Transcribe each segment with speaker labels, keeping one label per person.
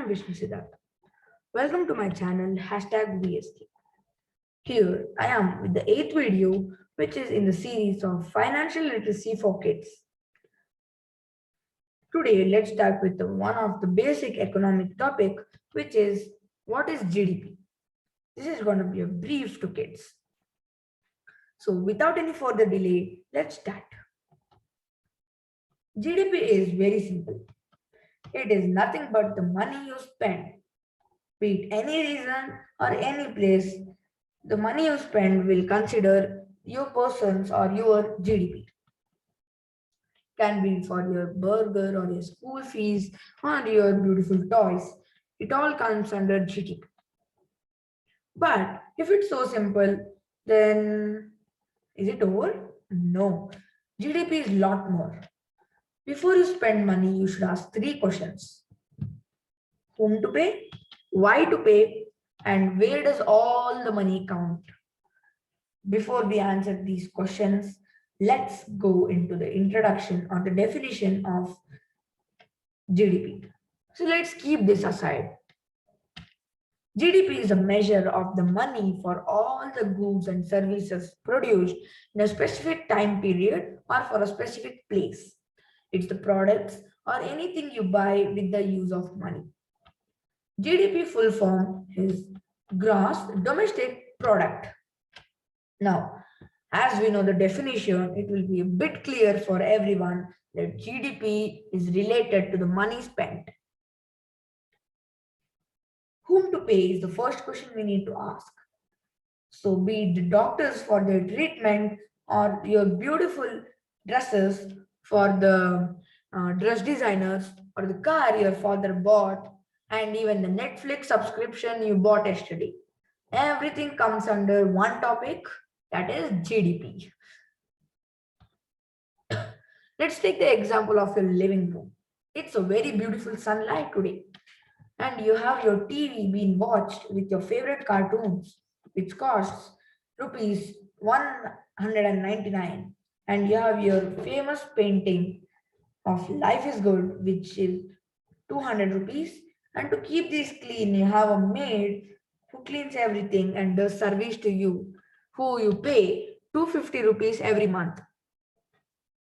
Speaker 1: am Vishnu Siddharth. Welcome to my channel #VSK. Here I am with the eighth video, which is in the series of financial literacy for kids. Today, let's start with one of the basic economic topic, which is what is GDP. This is going to be a brief to kids. So, without any further delay, let's start. GDP is very simple. It is nothing but the money you spend, be it any reason or any place. The money you spend will consider your persons or your GDP. Can be for your burger or your school fees or your beautiful toys. It all comes under GDP. But if it's so simple, then is it over? No. GDP is a lot more. Before you spend money, you should ask three questions: whom to pay, why to pay, and where does all the money count? Before we answer these questions, let's go into the introduction or the definition of GDP. So let's keep this aside. GDP is a measure of the money for all the goods and services produced in a specific time period or for a specific place. It's the products or anything you buy with the use of money. GDP full form is gross domestic product. Now, as we know the definition, it will be a bit clear for everyone that GDP is related to the money spent. Whom to pay is the first question we need to ask. So, be it the doctors for their treatment or your beautiful dresses for the dress designers or the car your father bought and even the Netflix subscription you bought yesterday. Everything comes under one topic, that is GDP. Let's take the example of your living room. It's a very beautiful sunlight today, and you have your TV being watched with your favorite cartoons, which costs rupees 199, and you have your famous painting of Life is Good, which is 200 rupees. And to keep this clean, you have a maid who cleans everything and does service to you, who you pay 250 rupees every month.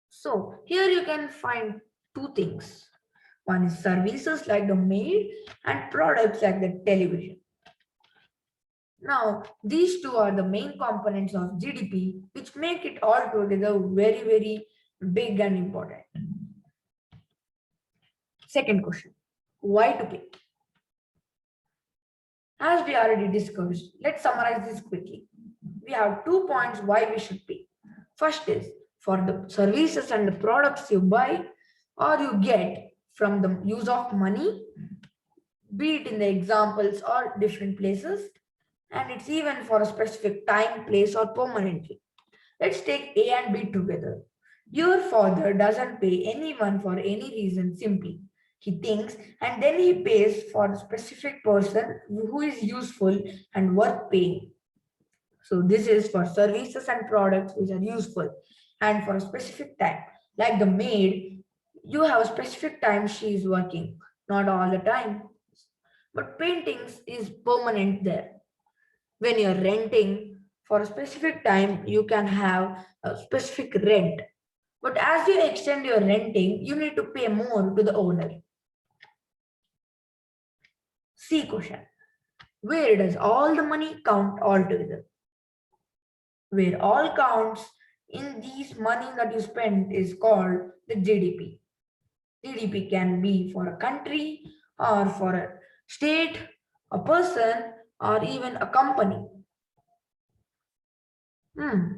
Speaker 1: So here you can find two things. One is services like the maid and products like the television. Now, these two are the main components of GDP, which make it all together very, very big and important. Second question, why to pay? As we already discussed, let's summarize this quickly. We have 2 points why we should pay. First is for the services and the products you buy or you get from the use of money, be it in the examples or different places, and it's even for a specific time, place, or permanently. Let's take A and B together. Your father doesn't pay anyone for any reason simply. He thinks and then he pays for a specific person who is useful and worth paying. So this is for services and products which are useful and for a specific time. Like the maid, you have a specific time she is working, not all the time. But paintings is permanent there. When you're renting for a specific time, you can have a specific rent. But as you extend your renting, you need to pay more to the owner. C question. Where does all the money count altogether? Where all counts in these money that you spend is called the GDP. GDP can be for a country or for a state, a person, or even a company. Hmm.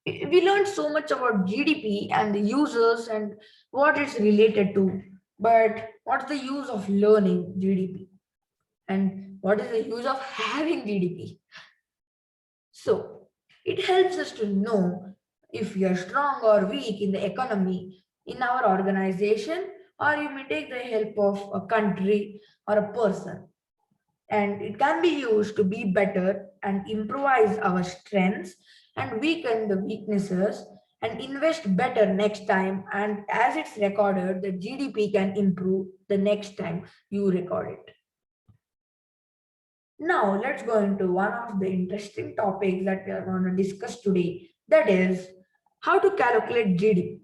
Speaker 1: We learned so much about GDP and the users and what it's related to. But what's the use of learning GDP? And what is the use of having GDP? So it helps us to know if we are strong or weak in the economy in our organization, or you may take the help of a country or a person. And it can be used to be better and improvise our strengths and weaken the weaknesses and invest better next time. And as it's recorded, the GDP can improve the next time you record it. Now, let's go into one of the interesting topics that we are going to discuss today. That is how to calculate GDP.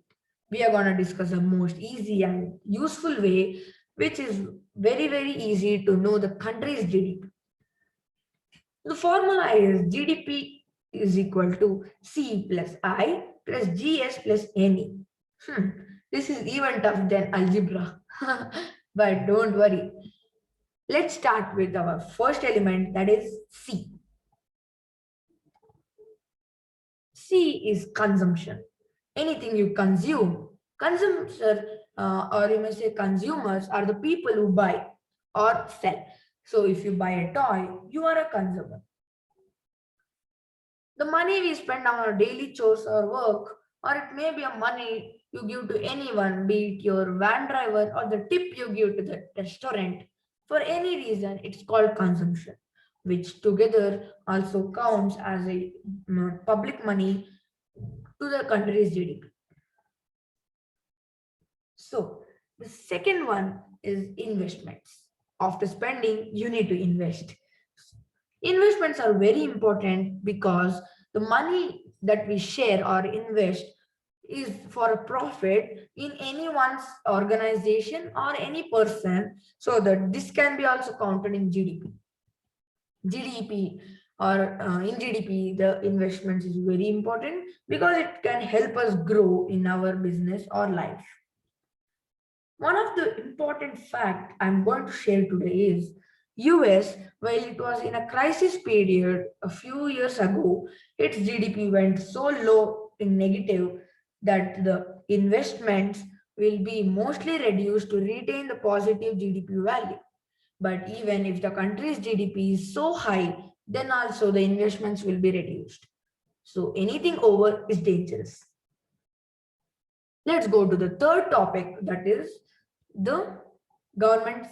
Speaker 1: We are going to discuss the most easy and useful way, which is very, very easy to know the country's GDP. The formula is GDP is equal to C plus I plus GS plus NE. This is even tough than algebra. But don't worry. Let's start with our first element, that is C. C is consumption. Anything you consume. Consumers, or you may say consumers, are the people who buy or sell. So if you buy a toy, you are a consumer. The money we spend on our daily chores or work, or it may be a money you give to anyone, be it your van driver or the tip you give to the restaurant. For any reason, it's called consumption, which together also counts as a public money to the country's GDP. So the second one is investments. After spending, you need to invest. Investments are very important because the money that we share or invest is for a profit in anyone's organization or any person, so that this can be also counted in GDP. GDP or in GDP, the investments is very important because it can help us grow in our business or life. One of the important fact I'm going to share today is US, while it was in a crisis period a few years ago, its GDP went so low in negative that the investments will be mostly reduced to retain the positive GDP value. But even if the country's GDP is so high, then also the investments will be reduced. So anything over is dangerous. Let's go to the third topic, that is the government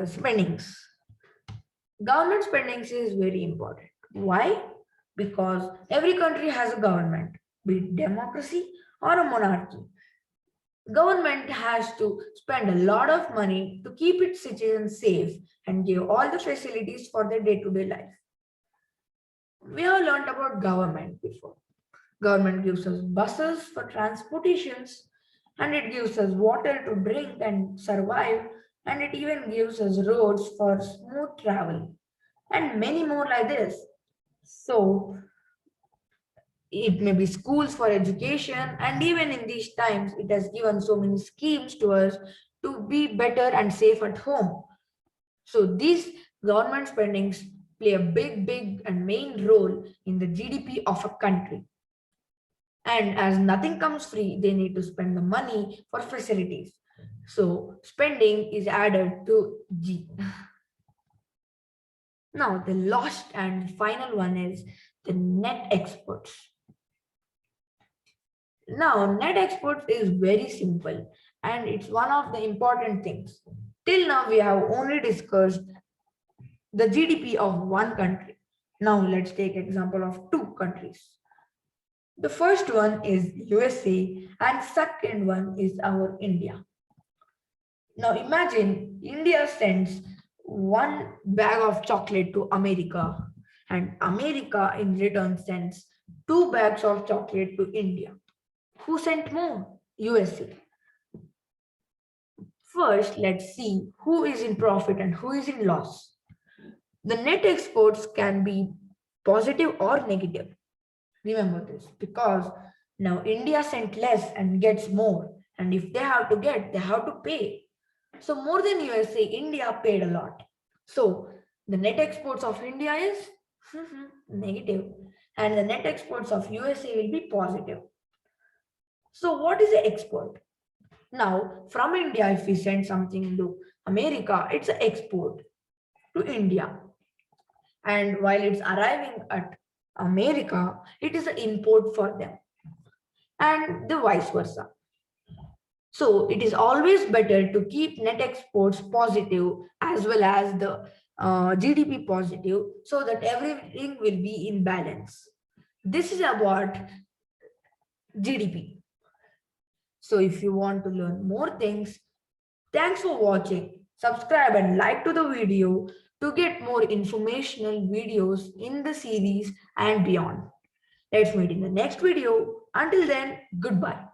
Speaker 1: spendings. Government spendings is very important. Why? Because every country has a government, be it democracy or a monarchy. Government has to spend a lot of money to keep its citizens safe and give all the facilities for their day-to-day life. We have learned about government before. Government gives us buses for transportations, and it gives us water to drink and survive, and it even gives us roads for smooth travel, and many more like this. So it may be schools for education, and even in these times, it has given so many schemes to us to be better and safe at home. So these government spendings play a big, big and main role in the GDP of a country. And as nothing comes free, they need to spend the money for facilities. So spending is added to G. Now, the last and final one is the net exports. Now, net exports is very simple and it's one of the important things. Till now, we have only discussed the GDP of one country. Now, let's take example of two countries. The first one is USA and second one is our India. Now imagine India sends one bag of chocolate to America and America in return sends two bags of chocolate to India. Who sent more? USA. First, let's see who is in profit and who is in loss. The net exports can be positive or negative. Remember this because now India sent less and gets more. And if they have to get, they have to pay. So more than USA, India paid a lot. So the net exports of India is negative, and the net exports of USA will be positive. So what is the export? Now from India, if we send something to America, it's an export to India. And while it's arriving at America, it is an import for them, and the vice versa. So it is always better to keep net exports positive as well as the GDP positive so that everything will be in balance. This is about GDP. So if you want to learn more things, thanks for watching. Subscribe and like to the video to get more informational videos in the series and beyond. Let's meet in the next video. Until then, goodbye.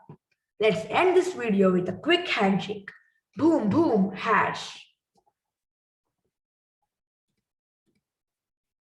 Speaker 1: Let's end this video with a quick handshake. Boom, boom, hash.